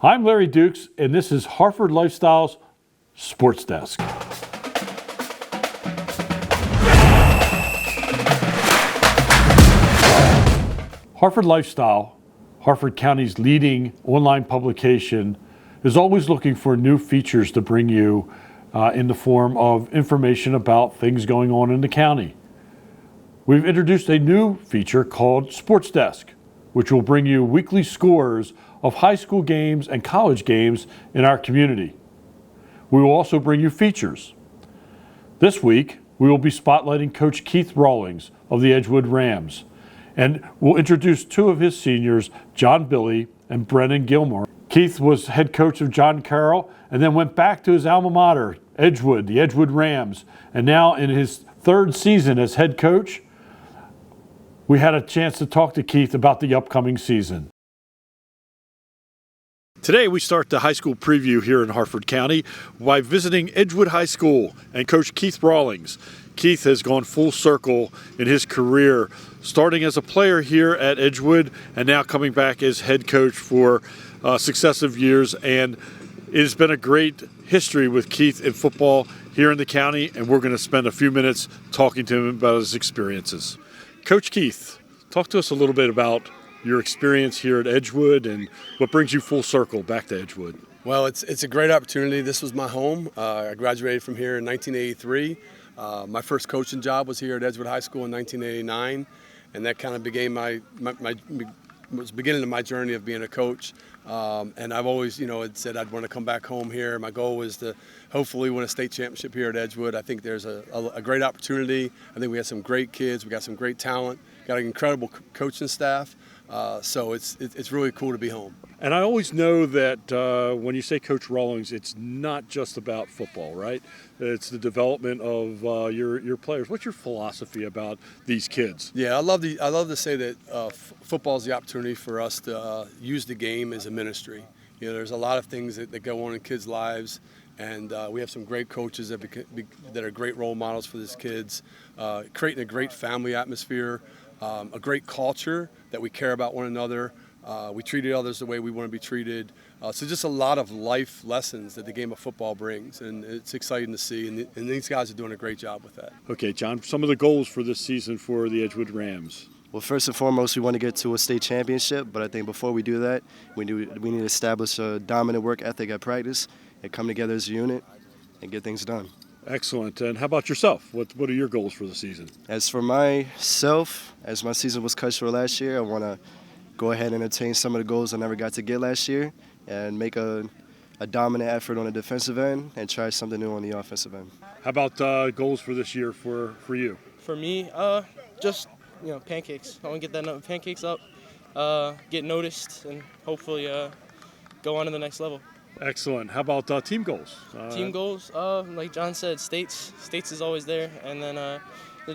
I'm Larry Dukes, and this is Harford Lifestyle's Sports Desk. Harford Lifestyle, Harford County's leading online publication, is always looking for new features to bring you in the form of information about things going on in the county. We've introduced a new feature called Sports Desk, which will bring you weekly scores of high school games and college games in our community. We will also bring you features. This week, we will be spotlighting Coach Keith Rawlings of the Edgewood Rams, and we'll introduce two of his seniors, John Billy and Brennan Gilmore. Keith was head coach of John Carroll and then went back to his alma mater, Edgewood, the Edgewood Rams, and now in his third season as head coach, we had a chance to talk to Keith about the upcoming season. Today we start the high school preview here in Harford County by visiting Edgewood High School and Coach Keith Rawlings. Keith has gone full circle in his career, starting as a player here at Edgewood and now coming back as head coach for successive years. And it has been a great history with Keith in football here in the county, and we're going to spend a few minutes talking to him about his experiences. Coach Keith, talk to us a little bit about your experience here at Edgewood and what brings you full circle back to Edgewood. Well, it's a great opportunity. This was my home. I graduated from here in 1983. My first coaching job was here at Edgewood High School in 1989, and that kind of became was beginning of my journey of being a coach. And I've always, had said I'd want to come back home here. My goal was to hopefully win a state championship here at Edgewood. I think there's a great opportunity. I think we have some great kids. We got some great talent. Got an incredible coaching staff. So it's really cool to be home. And I always know that when you say Coach Rawlings, it's not just about football, right? It's the development of your players. What's your philosophy about these kids? Yeah, I love to say that football is the opportunity for us to use the game as a ministry. There's a lot of things that go on in kids' lives, and we have some great coaches that are great role models for these kids, creating a great family atmosphere, a great culture that we care about one another. We treat others the way we want to be treated. So just a lot of life lessons that the game of football brings, and it's exciting to see, and these guys are doing a great job with that. Okay, John, some of the goals for this season for the Edgewood Rams. Well, first and foremost, we want to get to a state championship, but I think before we do that, we need to establish a dominant work ethic at practice and come together as a unit and get things done. Excellent. And how about yourself? What are your goals for the season? As for myself, as my season was cut short last year, I want to go ahead and attain some of the goals I never got to get last year and make a dominant effort on the defensive end and try something new on the offensive end. How about goals for this year for you? For me, just pancakes. I want to get that pancakes up, get noticed, and hopefully go on to the next level. Excellent. How about team goals? Team goals, like John said, states is always there, and then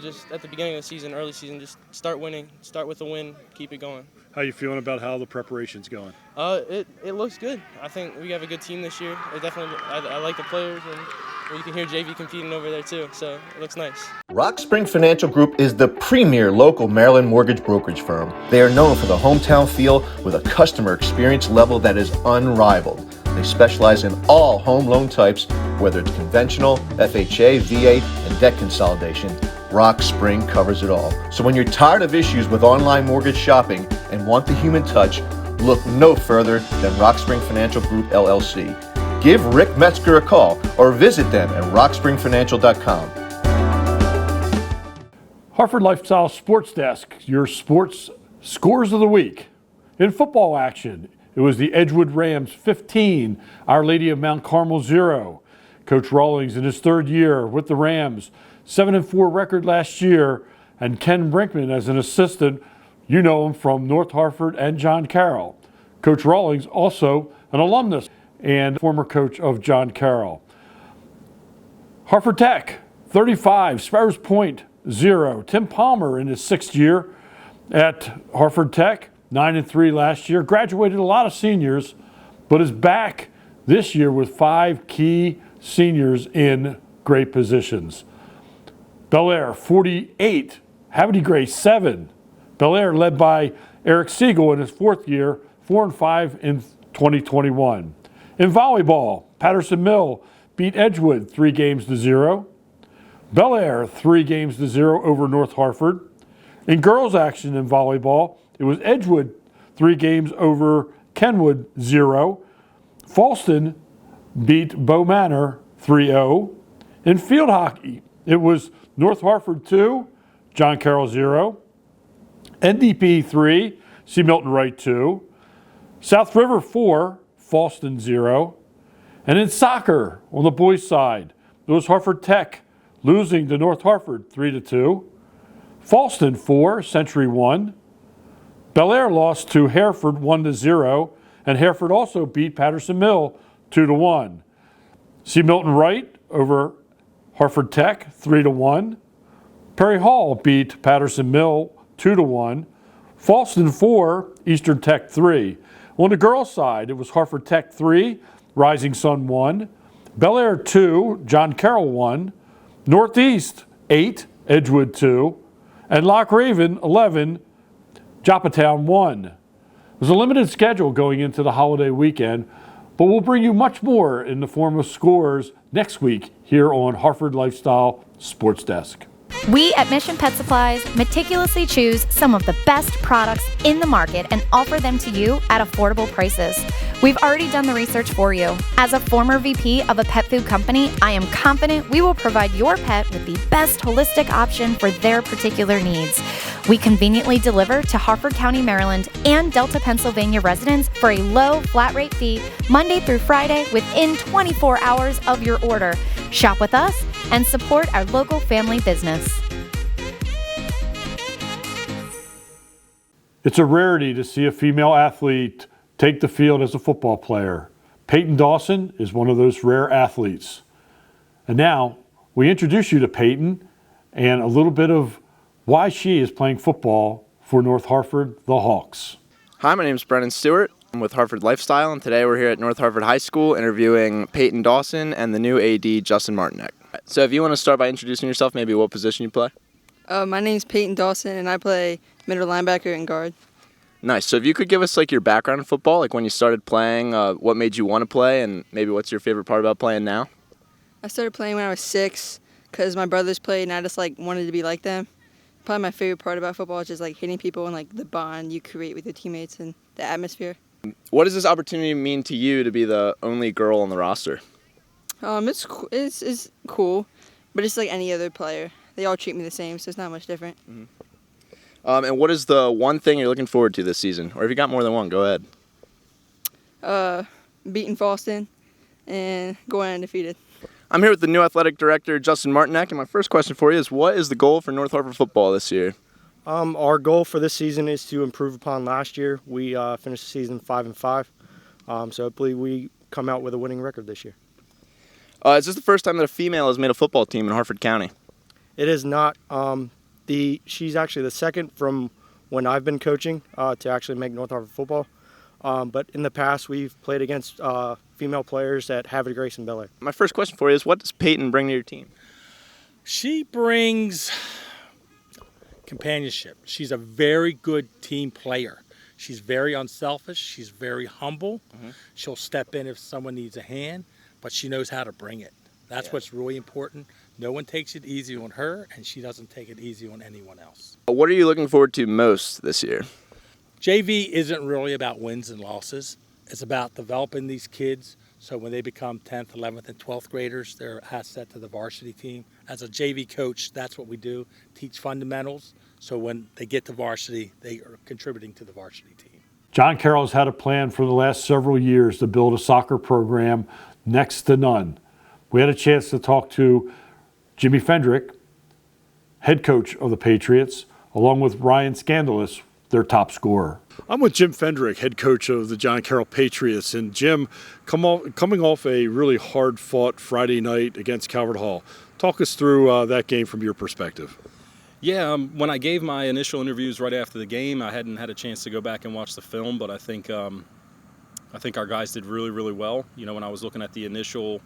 just at the beginning of the season, early season, just start winning. Start with a win, keep it going. How are you feeling about how the preparation's going? It looks good. I think we have a good team this year. I like the players, and you can hear JV competing over there too, so it looks nice. Rock Spring Financial Group is the premier local Maryland mortgage brokerage firm. They are known for the hometown feel with a customer experience level that is unrivaled. They specialize in all home loan types, whether it's conventional, FHA, VA, and debt consolidation. Rock Spring covers it all. So when you're tired of issues with online mortgage shopping and want the human touch, look no further than Rock Spring Financial Group, LLC. Give Rick Metzger a call or visit them at rockspringfinancial.com. Harford Lifestyle Sports Desk, your sports scores of the week. In football action, it was the Edgewood Rams 15, Our Lady of Mount Carmel 0. Coach Rawlings in his third year with the Rams, 7-4 record last year, and Ken Brinkman as an assistant. You know him from North Harford and John Carroll. Coach Rawlings also an alumnus and former coach of John Carroll. Harford Tech, 35, Sparrows Point 0. Tim Palmer in his sixth year at Harford Tech, 9-3 last year. Graduated a lot of seniors, but is back this year with 5 key seniors in great positions. Bel Air, 48. Havity Gray, 7. Bel Air led by Eric Siegel in his fourth year, 4-5 in 2021. In volleyball, Patterson Mill beat Edgewood 3-0. Bel Air 3-0 over North Harford. In girls action in volleyball, it was Edgewood 3 games over Kenwood 0. Falston beat Bow Manor 3-0. In field hockey, it was North Harford 2, John Carroll 0. NDP 3, C.Milton Wright 2. South River 4, Falston 0. And in soccer, on the boys' side, it was Harford Tech losing to North Harford 3-2. Falston 4, Century 1. Bel Air lost to Hereford 1-0, and Hereford also beat Patterson Mill 2-1. C.Milton Wright over Harford Tech 3-1. Perry Hall beat Patterson Mill 2-1. Falston 4, Eastern Tech 3. On the girls' side, it was Harford Tech 3, Rising Sun 1. Bel Air 2, John Carroll 1. Northeast 8, Edgewood 2. And Loch Raven 11, Joppatown 1. It was a limited schedule going into the holiday weekend, but we'll bring you much more in the form of scores next week here on Harford Lifestyle Sports Desk. We at Mission Pet Supplies meticulously choose some of the best products in the market and offer them to you at affordable prices. We've already done the research for you. As a former VP of a pet food company, I am confident we will provide your pet with the best holistic option for their particular needs. We conveniently deliver to Harford County, Maryland and Delta, Pennsylvania residents for a low flat rate fee Monday through Friday within 24 hours of your order. Shop with us and support our local family business. It's a rarity to see a female athlete take the field as a football player. Peyton Dawson is one of those rare athletes. And now we introduce you to Peyton and a little bit of why she is playing football for North Harford, the Hawks. Hi, my name is Brennan Stewart. I'm with Harford Lifestyle, and today we're here at North Harford High School interviewing Peyton Dawson and the new AD, Justin Martinek. So if you want to start by introducing yourself, maybe what position you play? My name's Peyton Dawson, and I play middle linebacker and guard. Nice. So if you could give us your background in football, when you started playing, what made you want to play, and maybe what's your favorite part about playing now? I started playing when I was 6 because my brothers played, and I just wanted to be like them. Probably my favorite part about football is just hitting people and the bond you create with your teammates and the atmosphere. What does this opportunity mean to you to be the only girl on the roster? It's cool, but it's like any other player. They all treat me the same, so it's not much different. Mm-hmm. And what is the one thing you're looking forward to this season? Or if you got more than one, go ahead. Beating Falston and going undefeated. I'm here with the new athletic director, Justin Martinek, and my first question for you is, what is the goal for North Harford football this year? Our goal for this season is to improve upon last year. We finished the season 5-5, so hopefully we come out with a winning record this year. Is this the first time that a female has made a football team in Harford County? It is not. She's actually the second from when I've been coaching to actually make North Harford football. But in the past, we've played against female players at Havre de Grace and Bel Air. My first question for you is, what does Peyton bring to your team? She brings companionship. She's a very good team player. She's very unselfish. She's very humble. Mm-hmm. She'll step in if someone needs a hand, but she knows how to bring it. That's what's really important. No one takes it easy on her, and she doesn't take it easy on anyone else. What are you looking forward to most this year? JV isn't really about wins and losses. It's about developing these kids so when they become 10th, 11th, and 12th graders, they're an asset to the varsity team. As a JV coach, that's what we do, teach fundamentals, so when they get to varsity, they are contributing to the varsity team. John Carroll has had a plan for the last several years to build a soccer program next to none. We had a chance to talk to Jimmy Fendrick, head coach of the Patriots, along with Ryan Scandalous, their top scorer. I'm with Jim Fendrick, head coach of the John Carroll Patriots. And Jim, coming off a really hard-fought Friday night against Calvert Hall, talk us through that game from your perspective. Yeah, when I gave my initial interviews right after the game, I hadn't had a chance to go back and watch the film, but I think our guys did really, really well. When I was looking at the initial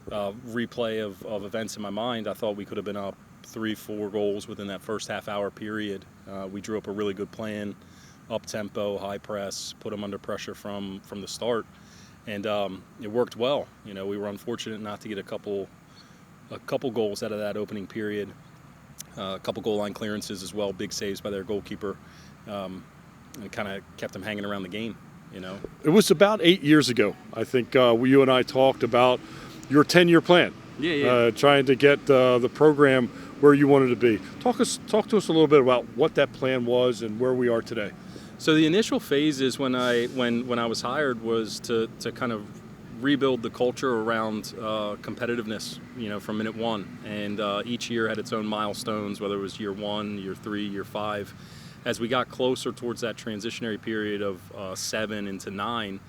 replay of events in my mind, I thought we could have been up 3-4 goals within that first half-hour period. We drew up a really good plan. up-tempo, high press, put them under pressure from the start. And it worked well. You know, we were unfortunate not to get a couple goals out of that opening period. A couple goal line clearances as well, big saves by their goalkeeper. And it kind of kept them hanging around the game, you know. It was about 8 years ago, I think, you and I talked about your 10-year plan. Yeah. Trying to get the program where you wanted to be. Talk to us a little bit about what that plan was and where we are today. So the initial phases when I was hired was to kind of rebuild the culture around competitiveness, you know, from minute one. And each year had its own milestones, whether it was year 1, year 3, year 5. As we got closer towards that transitionary period of 7 into 9,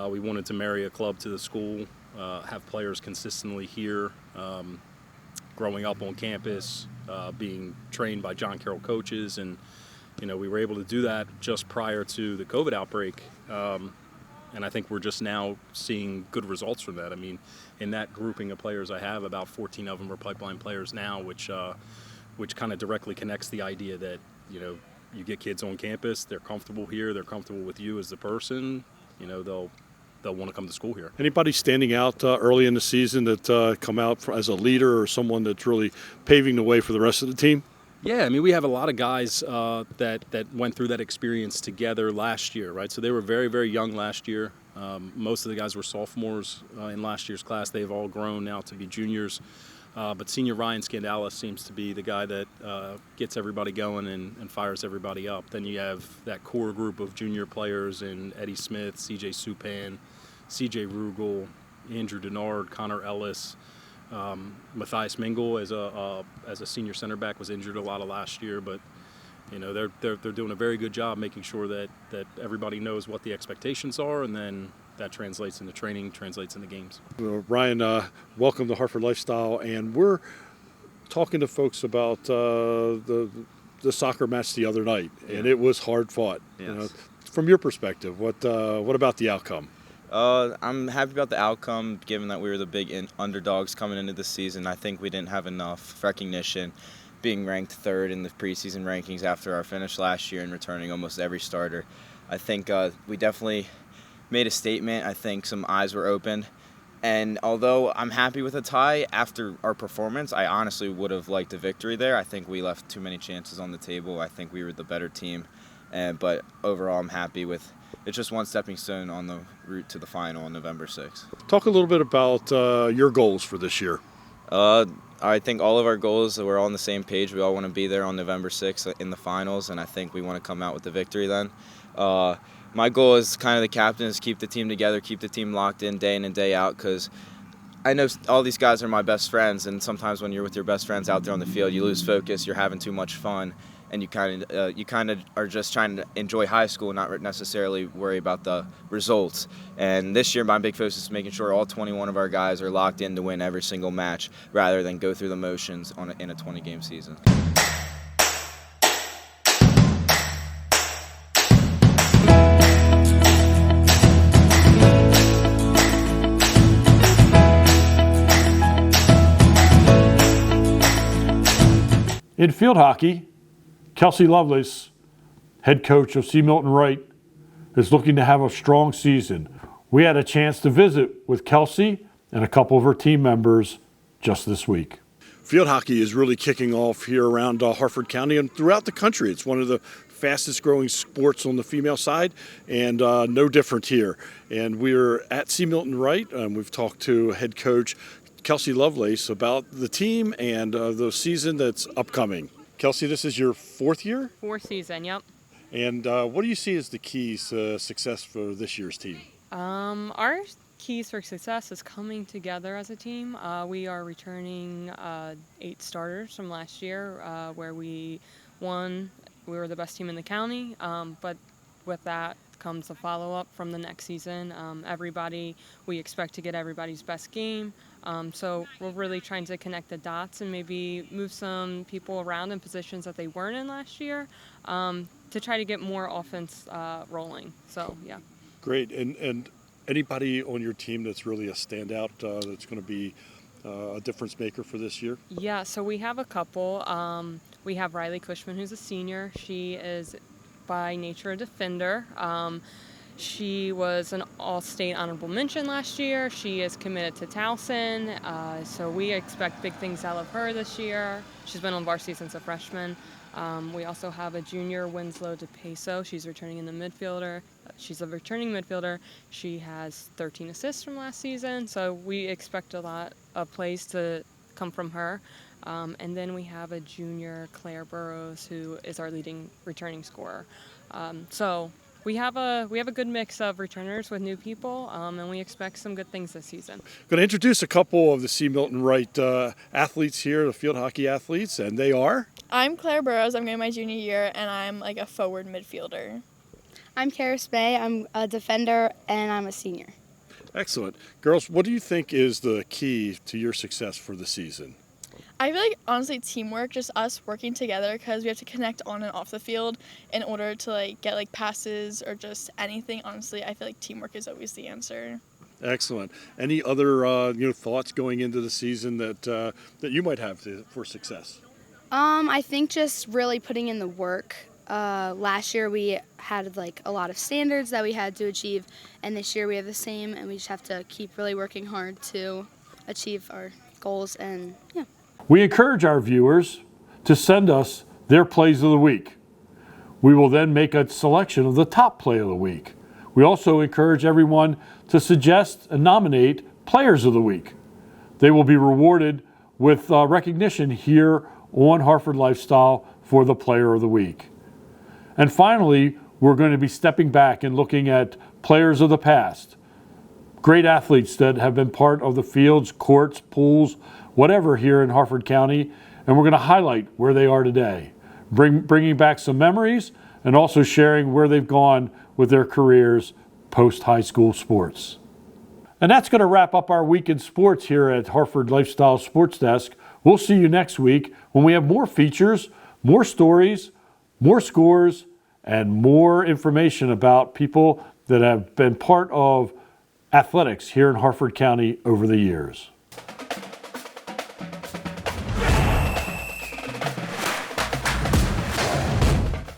we wanted to marry a club to the school, have players consistently here, growing up on campus, being trained by John Carroll coaches, and you know, we were able to do that just prior to the COVID outbreak, and I think we're just now seeing good results from that. I mean, in that grouping of players I have, about 14 of them are pipeline players now, which kind of directly connects the idea that, you know, you get kids on campus, they're comfortable here, they're comfortable with you as the person, you know, they'll want to come to school here. Anybody standing out early in the season that come out as a leader or someone that's really paving the way for the rest of the team? Yeah, I mean, we have a lot of guys that went through that experience together last year, right? So they were very, very young last year. Most of the guys were sophomores in last year's class. They've all grown now to be juniors. But senior Ryan Scandalis seems to be the guy that gets everybody going and fires everybody up. Then you have that core group of junior players in Eddie Smith, C.J. Supan, C.J. Rugel, Andrew Denard, Connor Ellis. Matthias Mingle as a senior center back was injured a lot of last year, but you know they're doing a very good job making sure that everybody knows what the expectations are, and then that translates into training, translates into games. Ryan, welcome to Harford Lifestyle, and we're talking to folks about the soccer match the other night, and it was hard fought. Yes. You know, from your perspective, what about the outcome? I'm happy about the outcome, given that we were the big underdogs coming into the season. I think we didn't have enough recognition, being ranked 3rd in the preseason rankings after our finish last year and returning almost every starter. I think we definitely made a statement. I think some eyes were opened. And although I'm happy with a tie after our performance, I honestly would have liked a victory there. I think we left too many chances on the table. I think we were the better team. But overall, I'm happy with it's just one stepping stone on the route to the final on November 6th. Talk a little bit about your goals for this year. I think all of our goals, we're all on the same page. We all want to be there on November 6th in the finals, and I think we want to come out with the victory then. My goal as kind of the captain is keep the team together, keep the team locked in and day out, because I know all these guys are my best friends, and sometimes when you're with your best friends out there on the field, you lose focus, you're having too much fun, and you kind of are just trying to enjoy high school and not necessarily worry about the results. And this year, my big focus is making sure all 21 of our guys are locked in to win every single match, rather than go through the motions in a 20-game season. In field hockey, Kelsey Lovelace, head coach of C.Milton Wright, is looking to have a strong season. We had a chance to visit with Kelsey and a couple of her team members just this week. Field hockey is really kicking off here around Harford County and throughout the country. It's one of the fastest growing sports on the female side, and no different here. And we're at C.Milton Wright, and we've talked to head coach Kelsey Lovelace about the team and the season that's upcoming. Kelsey, this is your 4th year? 4th season, yep. And what do you see as the keys to success for this year's team? Our keys for success is coming together as a team. We are returning 8 starters from last year, where we won. We were the best team in the county, but with that comes a follow-up from the next season. We expect to get everybody's best game. So we're really trying to connect the dots and maybe move some people around in positions that they weren't in last year, to try to get more offense rolling. So, yeah. Great. And anybody on your team that's really a standout that's going to be a difference maker for this year? Yeah, so we have a couple. We have Riley Cushman, who's a senior. She is by nature a defender. She was an all-state honorable mention last year. She is committed to Towson, so we expect big things out of her this year. She's been on varsity since a freshman. We also have a junior, Winslow DePeso. She's returning in the midfielder. She's a returning midfielder. She has 13 assists from last season, so we expect a lot of plays to come from her. And then we have a junior, Claire Burrows, who is our leading returning scorer. So we have a good mix of returners with new people, and we expect some good things this season. Going to introduce a couple of the C.Milton Wright athletes here, the field hockey athletes, and they are? I'm Claire Burrows. I'm going my junior year, and I'm like a forward midfielder. I'm Karis Bay. I'm a defender, and I'm a senior. Excellent. Girls, what do you think is the key to your success for the season? I feel like, honestly, teamwork, just us working together, because we have to connect on and off the field in order to like get like passes or just anything. Honestly, I feel like teamwork is always the answer. Excellent. Any other thoughts going into the season that you might have for success? I think just really putting in the work. Last year we had like a lot of standards that we had to achieve, and this year we have the same, and we just have to keep really working hard to achieve our goals. And yeah. We encourage our viewers to send us their plays of the week. We will then make a selection of the top play of the week. We also encourage everyone to suggest and nominate players of the week. They will be rewarded with recognition here on Harford Lifestyle for the player of the week. And finally, we're going to be stepping back and looking at players of the past, great athletes that have been part of the fields, courts, pools, whatever here in Harford County, and we're going to highlight where they are today, bringing back some memories and also sharing where they've gone with their careers post-high school sports. And that's going to wrap up our week in sports here at Harford Lifestyle Sports Desk. We'll see you next week when we have more features, more stories, more scores, and more information about people that have been part of athletics here in Harford County over the years.